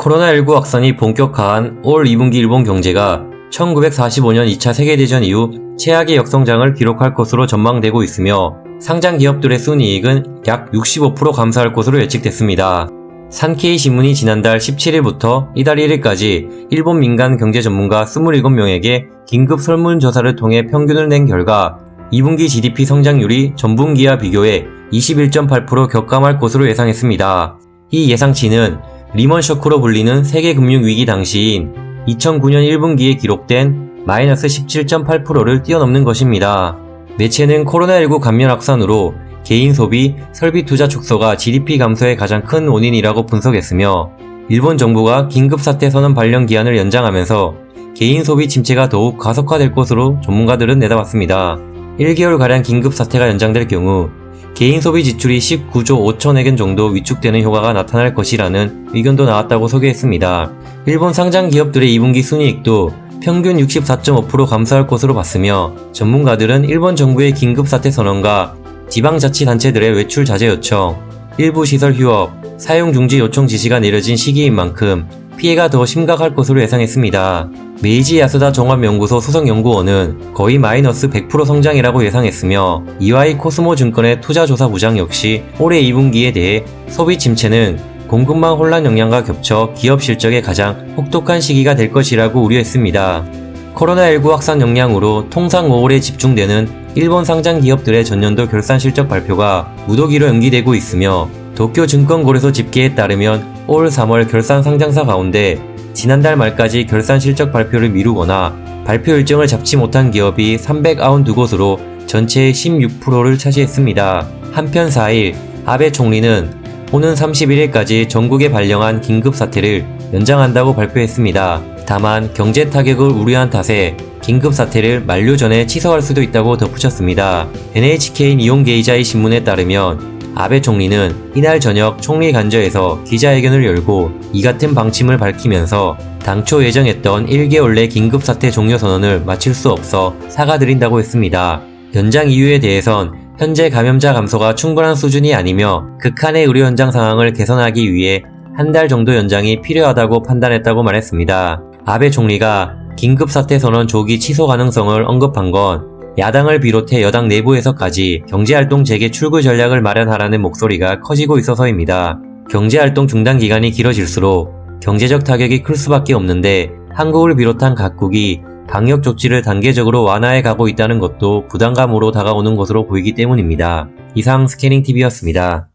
코로나19 확산이 본격화한 올 2분기 일본 경제가 1945년 2차 세계대전 이후 최악의 역성장을 기록할 것으로 전망되고 있으며 상장 기업들의 순이익은 약 65% 감소할 것으로 예측됐습니다. 산케이 신문이 지난달 17일부터 이달 1일까지 일본 민간 경제 전문가 27명에게 긴급 설문조사를 통해 평균을 낸 결과 2분기 GDP 성장률이 전분기와 비교해 21.8% 격감할 것으로 예상했습니다. 이 예상치는 리먼 쇼크로 불리는 세계 금융위기 당시인 2009년 1분기에 기록된 마이너스 17.8%를 뛰어넘는 것입니다. 매체는 코로나19 감염 확산으로 개인 소비, 설비 투자 축소가 GDP 감소의 가장 큰 원인이라고 분석했으며 일본 정부가 긴급사태 선언 발령 기한을 연장하면서 개인 소비 침체가 더욱 가속화될 것으로 전문가들은 내다봤습니다. 1개월가량 긴급사태가 연장될 경우 개인 소비 지출이 19조 5천억 엔 정도 위축되는 효과가 나타날 것이라는 의견도 나왔다고 소개했습니다. 일본 상장 기업들의 2분기 순이익도 평균 64.5% 감소할 것으로 봤으며 전문가들은 일본 정부의 긴급사태 선언과 지방자치단체들의 외출 자제 요청, 일부 시설 휴업, 사용 중지 요청 지시가 내려진 시기인 만큼 피해가 더 심각할 것으로 예상했습니다. 메이지 야스다 종합연구소 수석연구원은 거의 마이너스 100% 성장이라고 예상했으며 이와이 코스모증권의 투자조사부장 역시 올해 2분기에 대해 소비 침체는 공급망 혼란 영향과 겹쳐 기업 실적에 가장 혹독한 시기가 될 것이라고 우려했습니다. 코로나19 확산 영향으로 통상 5월에 집중되는 일본 상장 기업들의 전년도 결산 실적 발표가 무더기로 연기되고 있으며 도쿄증권거래소 집계에 따르면 올 3월 결산 상장사 가운데 지난달 말까지 결산 실적 발표를 미루거나 발표 일정을 잡지 못한 기업이 392곳으로 전체의 16%를 차지했습니다. 한편 4일 아베 총리는 오는 31일까지 전국에 발령한 긴급사태를 연장한다고 발표했습니다. 다만 경제 타격을 우려한 탓에 긴급사태를 만료 전에 취소할 수도 있다고 덧붙였습니다. NHK 니혼게이자이 신문에 따르면 아베 총리는 이날 저녁 총리 관저에서 기자회견을 열고 이 같은 방침을 밝히면서 당초 예정했던 1개월 내 긴급사태 종료 선언을 마칠 수 없어 사과드린다고 했습니다. 연장 이유에 대해선 현재 감염자 감소가 충분한 수준이 아니며 극한의 의료 현장 상황을 개선하기 위해 한 달 정도 연장이 필요하다고 판단했다고 말했습니다. 아베 총리가 긴급사태 선언 조기 취소 가능성을 언급한 건 야당을 비롯해 여당 내부에서까지 경제활동 재개 출구 전략을 마련하라는 목소리가 커지고 있어서입니다. 경제활동 중단 기간이 길어질수록 경제적 타격이 클 수밖에 없는데 한국을 비롯한 각국이 방역 조치를 단계적으로 완화해 가고 있다는 것도 부담감으로 다가오는 것으로 보이기 때문입니다. 이상 스캐닝TV였습니다.